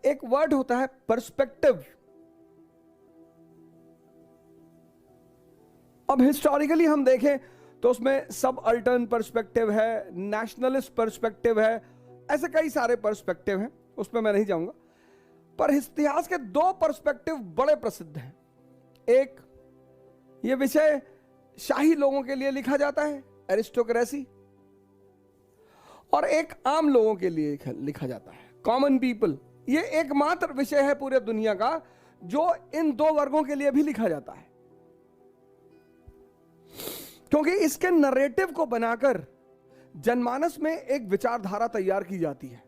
एक वर्ड होता है पर्सपेक्टिव। अब हिस्टोरिकली हम देखें तो उसमें सब अल्टर्न पर्सपेक्टिव है, नेशनलिस्ट पर्सपेक्टिव है, ऐसे कई सारे पर्सपेक्टिव हैं, उसमें मैं नहीं जाऊंगा। पर इतिहास के दो पर्सपेक्टिव बड़े प्रसिद्ध हैं। एक, ये विषय शाही लोगों के लिए लिखा जाता है, एरिस्टोक्रेसी, और एक आम लोगों के लिए लिखा जाता है, कॉमन पीपल। ये एकमात्र विषय है पूरे दुनिया का जो इन दो वर्गों के लिए भी लिखा जाता है, क्योंकि इसके नरेटिव को बनाकर जनमानस में एक विचारधारा तैयार की जाती है।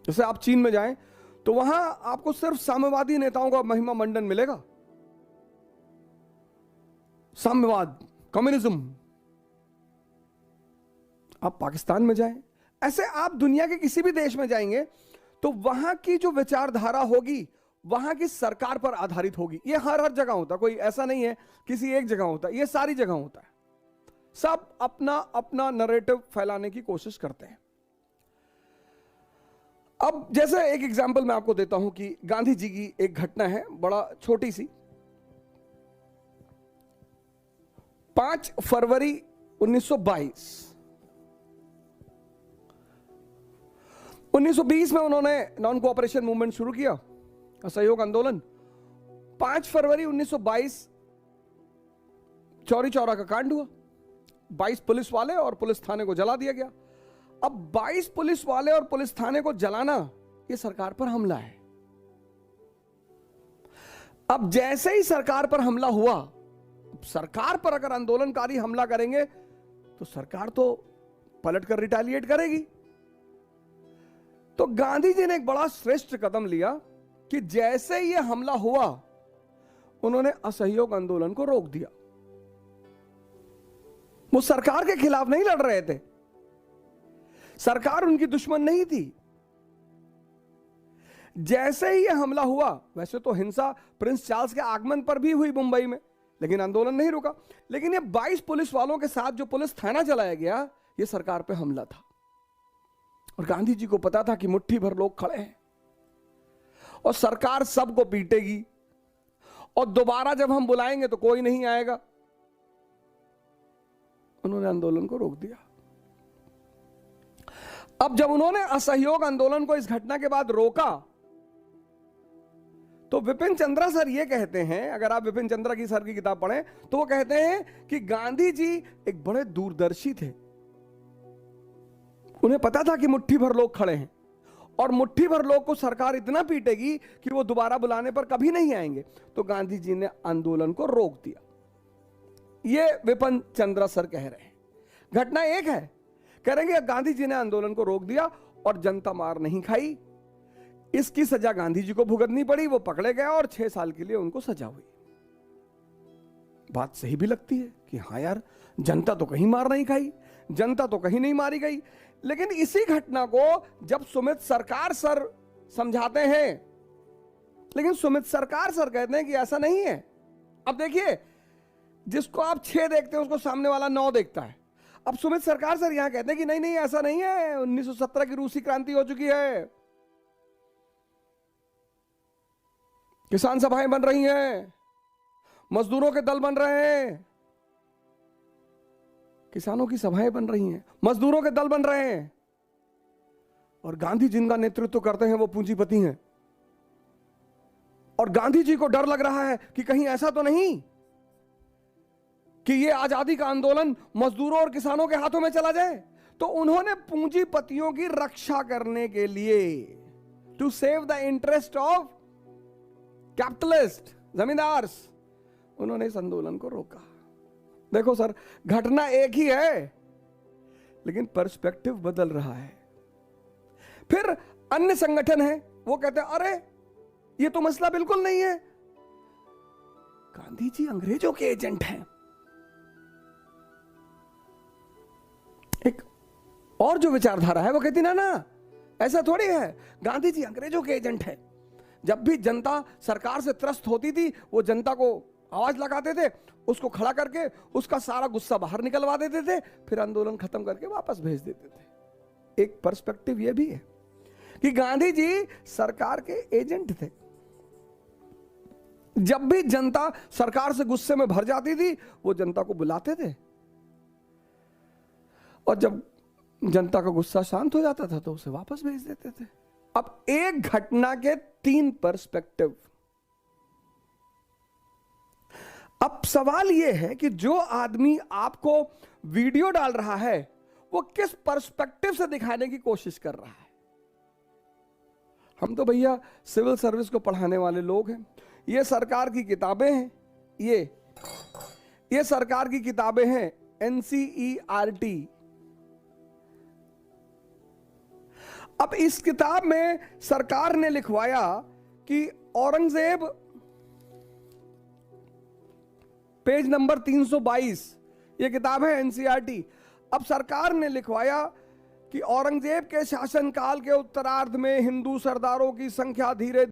जैसे आप चीन में जाएं तो वहां आपको सिर्फ साम्यवादी नेताओं का महिमा मंडन मिलेगा, साम्यवाद, कम्युनिज्म। आप पाकिस्तान में जाएं, ऐसे आप दुनिया के किसी भी देश में जाएंगे तो वहां की जो विचारधारा होगी वहां की सरकार पर आधारित होगी। ये हर जगह होता है, कोई ऐसा नहीं है किसी एक जगह होता है, ये सारी जगह होता है। सब अपना अपना नरेटिव फैलाने की कोशिश करते हैं। अब जैसे एक एग्जांपल मैं आपको देता हूं कि गांधी जी की एक घटना है, बड़ा छोटी सी। 5 फरवरी 1920 में उन्होंने नॉन कोऑपरेशन मूवमेंट शुरू किया, असहयोग आंदोलन। 5 फरवरी 1922 चौरी चौरा का कांड हुआ। 22 पुलिस वाले और पुलिस थाने को जला दिया गया। अब 22 पुलिस वाले और पुलिस थाने को जलाना, यह सरकार पर हमला है। अब जैसे ही सरकार पर हमला हुआ, सरकार पर अगर आंदोलनकारी हमला करेंगे तो सरकार तो पलटकर रिटेलिएट करेगी। तो गांधी जी ने एक बड़ा श्रेष्ठ कदम लिया कि जैसे ही यह हमला हुआ उन्होंने असहयोग आंदोलन को रोक दिया। वो सरकार के खिलाफ नहीं लड़ रहे थे, सरकार उनकी दुश्मन नहीं थी। जैसे ही यह हमला हुआ, वैसे तो हिंसा प्रिंस चार्ल्स के आगमन पर भी हुई मुंबई में, लेकिन आंदोलन नहीं रुका। लेकिन ये 22 पुलिस वालों के साथ जो पुलिस थाना जलाया गया, यह सरकार पे हमला था। और गांधी जी को पता था कि मुट्ठी भर लोग खड़े हैं और सरकार सबको पीटेगी, और दोबारा जब हम बुलाएंगे तो कोई नहीं आएगा। उन्होंने आंदोलन को रोक दिया। अब जब उन्होंने असहयोग आंदोलन को इस घटना के बाद रोका, तो विपिन चंद्रा सर ये कहते हैं, अगर आप विपिन चंद्रा की सर की किताब पढ़ें तो वो कहते हैं कि गांधी जी एक बड़े दूरदर्शी थे। उन्हें पता था कि मुट्ठी भर लोग खड़े हैं और मुट्ठी भर लोग को सरकार इतना पीटेगी कि वो दोबारा बुलाने पर कभी नहीं आएंगे। तो गांधी जी ने आंदोलन को रोक दिया। ये विपिन चंद्रा सर कह रहे हैं। घटना एक है, करेंगे गांधी जी ने आंदोलन को रोक दिया और जनता मार नहीं खाई। इसकी सजा गांधी जी को भुगतनी पड़ी, वो पकड़े गए और 6 साल के लिए उनको सजा हुई। बात सही भी लगती है कि हाँ यार, जनता तो कहीं मार नहीं खाई, जनता तो कहीं नहीं मारी गई। लेकिन इसी घटना को जब सुमित सरकार सर समझाते हैं, लेकिन सुमित सरकार सर कहते हैं कि ऐसा नहीं है। अब देखिए, जिसको आप 6 देखते हैं उसको सामने वाला 9 देखता है। अब सुमित सरकार सर यहां कहते हैं कि नहीं नहीं ऐसा नहीं है, 1917 की रूसी क्रांति हो चुकी है, किसान सभाएं बन रही हैं, मजदूरों के दल बन रहे हैं, किसानों की सभाएं बन रही हैं, मजदूरों के दल बन रहे हैं, और गांधी जिनका नेतृत्व करते हैं वो पूंजीपति हैं। और गांधी जी को डर लग रहा है कि कहीं ऐसा तो नहीं कि ये आजादी का आंदोलन मजदूरों और किसानों के हाथों में चला जाए। तो उन्होंने पूंजीपतियों की रक्षा करने के लिए, to save the interest of capitalist, zamindars, उन्होंने इस आंदोलन को रोका। देखो सर, घटना एक ही है लेकिन पर्सपेक्टिव बदल रहा है। फिर अन्य संगठन है, वो कहते हैं अरे ये तो मसला बिल्कुल नहीं है, गांधी जी अंग्रेजों के एजेंट हैं। एक और जो विचारधारा है वो कहती ना ना ऐसा थोड़ी है, गांधी जी अंग्रेजों के एजेंट हैं। जब भी जनता सरकार से त्रस्त होती थी, वो जनता को आवाज लगाते थे, उसको खड़ा करके उसका सारा गुस्सा बाहर निकलवा देते थे, फिर आंदोलन खत्म करके वापस भेज देते थे। एक पर्सपेक्टिव ये भी है। कि गांधी जी सरकार के एजेंट थे। जब भी जनता सरकार से गुस्से में भर जाती थी, वो जनता को बुलाते थे, और जब जनता का गुस्सा शांत हो जाता था तो उसे वापस भेज देते थे। अब एक घटना के 3 पर्सपेक्टिव। अब सवाल यह है कि जो आदमी आपको वीडियो डाल रहा है वो किस पर्सपेक्टिव से दिखाने की कोशिश कर रहा है। हम तो भैया सिविल सर्विस को पढ़ाने वाले लोग हैं, ये सरकार की किताबें हैं, ये सरकार की किताबें हैं, NCERT। अब इस किताब में सरकार ने लिखवाया कि औरंगजेब, पेज नंबर 322, यह किताब है NCERT। अब सरकार ने लिखवाया कि औरंगजेब के शासनकाल के उत्तरार्ध में हिंदू सरदारों की संख्या धीरे